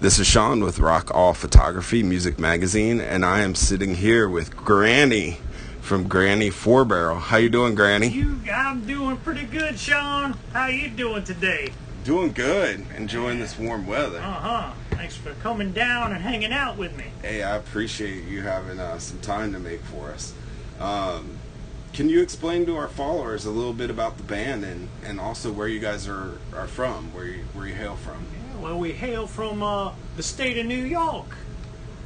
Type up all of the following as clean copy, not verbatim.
This is Sean with Rock All Photography Music Magazine, and I am sitting here with Granny from Granny 4Barrel. How you doing, Granny? I'm doing pretty good, Sean. How you doing today? Doing good. Enjoying this warm weather. Thanks for coming down and hanging out with me. Hey, I appreciate you having some time to make for us. Can you explain to our followers a little bit about the band and also where you guys are from, where you hail from? Well, we hail from the state of New York.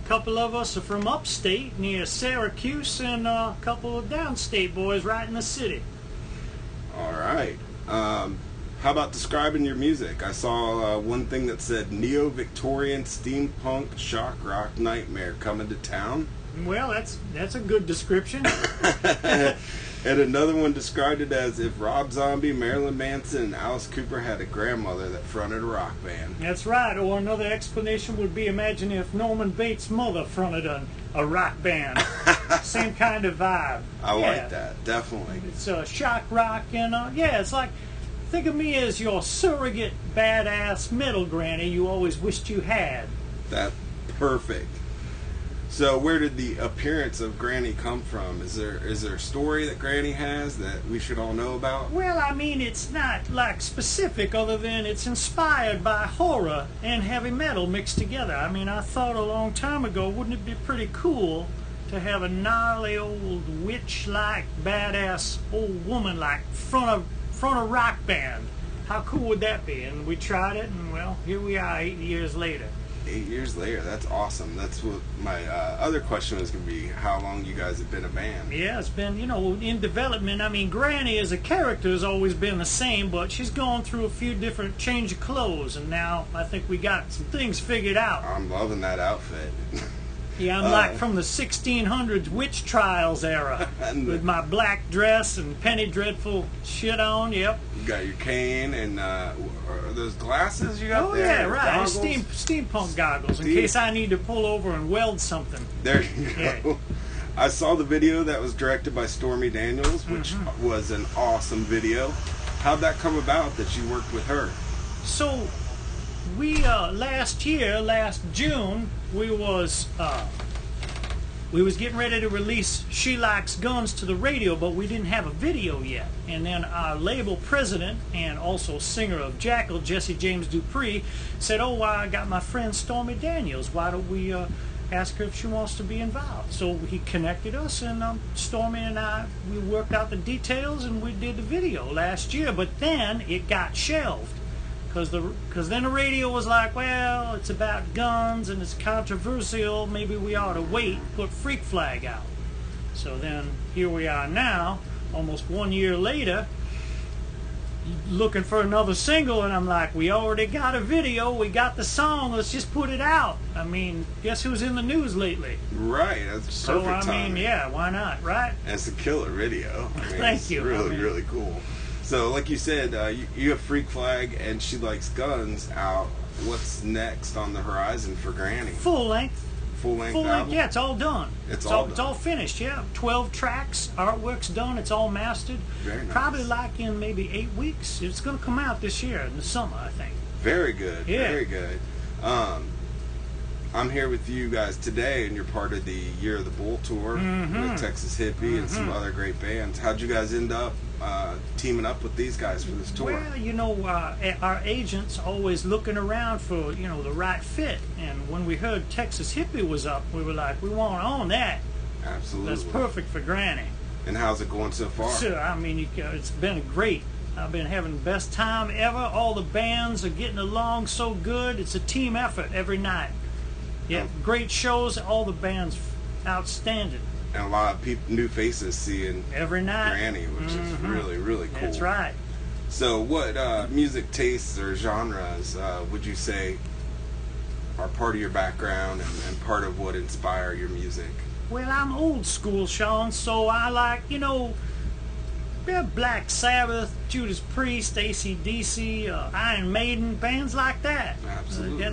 A couple of us are from upstate near Syracuse, and a couple of downstate boys right in the city. All right. How about describing your music? I saw one thing that said neo-Victorian steampunk shock rock nightmare coming to town. Well, that's a good description. And another one described it as if Rob Zombie, Marilyn Manson, and Alice Cooper had a grandmother that fronted a rock band. That's right. Or another explanation would be, imagine if Norman Bates' mother fronted a rock band. Same kind of vibe. I like that, definitely. It's shock rock, and it's like, think of me as your surrogate badass metal granny you always wished you had. That's perfect. So where did the appearance of Granny come from? Is there a story that Granny has that we should all know about? Well, I mean, it's not like specific other than it's inspired by horror and heavy metal mixed together. I mean, I thought a long time ago, wouldn't it be pretty cool to have a gnarly old witch-like badass old woman like front a rock band? How cool would that be? And we tried it, and well, here we are 8 years later. 8 years later, that's awesome. That's what my other question was going to be, how long you guys have been a band. Yeah, it's been, in development. I mean, Granny as a character has always been the same, but she's gone through a few different change of clothes, and now I think we got some things figured out. I'm loving that outfit. Yeah, I'm like from the 1600s witch trials era with my black dress and Penny Dreadful shit on, yep. You got your cane and are those glasses you got there? Oh, yeah, right. Steampunk goggles in case I need to pull over and weld something. There you go. Yeah. I saw the video that was directed by Stormy Daniels, which was an awesome video. How'd that come about that you worked with her? So, we last June, we was getting ready to release She Likes Guns to the radio, but we didn't have a video yet. And then our label president and also singer of Jackal, Jesse James Dupree, said, I got my friend Stormy Daniels. Why don't we ask her if she wants to be involved? So he connected us, and Stormy and I, we worked out the details, and we did the video last year. But then it got shelved. Because then the radio was like, well, it's about guns and it's controversial, maybe we ought to wait, put Freak Flag out. So then here we are now, almost 1 year later, looking for another single, and I'm like, we already got a video, we got the song, let's just put it out. I mean, guess who's in the news lately? Right, that's perfect timing. Yeah, why not, right? And it's a killer video. Thank you. Really, really cool. So, like you said, you have Freak Flag and She Likes Guns out. What's next on the horizon for Granny? Full length. Full length album? Yeah, it's all done. It's all finished, yeah. 12 tracks, artwork's done, it's all mastered. Very nice. Probably like in maybe 8 weeks. It's going to come out this year in the summer, I think. Very good, yeah. Very good. I'm here with you guys today, and you're part of the Year of the Bull tour with Texas Hippie and some other great bands. How'd you guys end up teaming up with these guys for this tour? Well, our agents always looking around for, the right fit. And when we heard Texas Hippie was up, we were like, we want to own that. Absolutely. That's perfect for Granny. And how's it going so far? So, I mean, it's been great. I've been having the best time ever. All the bands are getting along so good. It's a team effort every night. Yeah, great shows. All the bands outstanding. And a lot of new faces seeing every night Granny, which is really, really cool. That's right. So what music tastes or genres would you say are part of your background and part of what inspire your music? Well, I'm old school, Sean, so I like, Black Sabbath, Judas Priest, AC/DC, Iron Maiden, bands like that. Absolutely.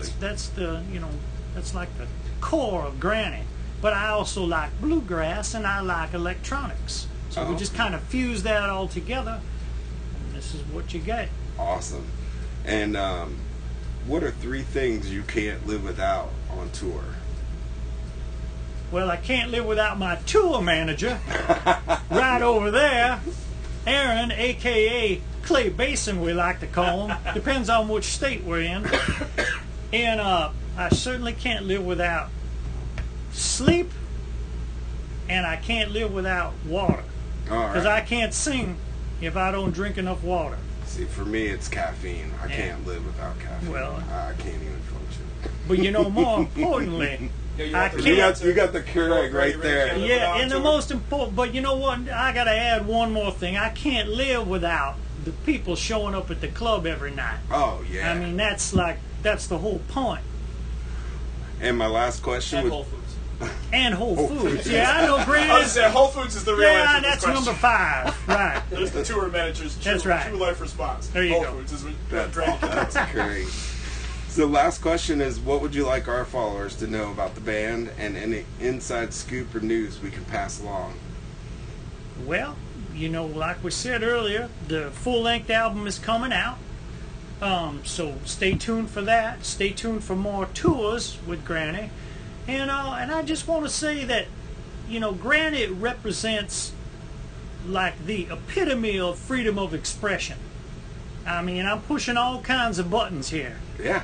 That's like the core of Granny. But I also like bluegrass and I like electronics. So we just kind of fuse that all together, and this is what you get. Awesome. And what are 3 things you can't live without on tour? Well, I can't live without my tour manager right over there, Aaron, a.k.a. Clay Basin, we like to call him. Depends on which state we're in. And I certainly can't live without sleep, and I can't live without water. Because I can't sing if I don't drink enough water. See, for me, it's caffeine. I Yeah. can't live without caffeine. Well, I can't even function. But you know, more importantly, I can't. You got the Keurig right there. Yeah, and the most important, but you know what? I got to add one more thing. I can't live without the people showing up at the club every night. Oh, yeah. I mean, that's the whole point. And my last question And would... Whole Foods. And Whole Foods. Yeah, I know, I was granted. saying Whole Foods is the real Yeah, answer to this that's question. number 5. Right. There's the tour manager's That's right. true life response. There you Whole go. Foods is what That's great. So last question is, what would you like our followers to know about the band and any inside scoop or news we can pass along? Well, you know, like we said earlier, the full-length album is coming out. So stay tuned for that. Stay tuned for more tours with Granny. And I just want to say that, you know, Granny represents like the epitome of freedom of expression. I mean, I'm pushing all kinds of buttons here. Yeah.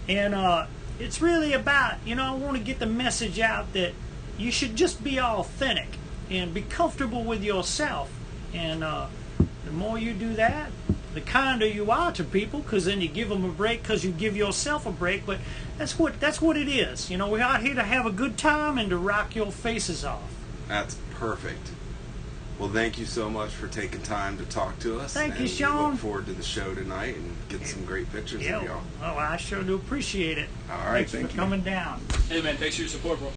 And it's really about, you know, I want to get the message out that you should just be authentic and be comfortable with yourself. And the more you do that, the kinder you are to people, because then you give them a break because you give yourself a break. But that's what it is. You know, we're out here to have a good time and to rock your faces off. That's perfect. Well, thank you so much for taking time to talk to us. Thank you, and Sean. We look forward to the show tonight and get some great pictures Yeah, of y'all. well, I sure do appreciate it. All right, Thanks thank for you. coming down. Hey man, thanks for your support, bro.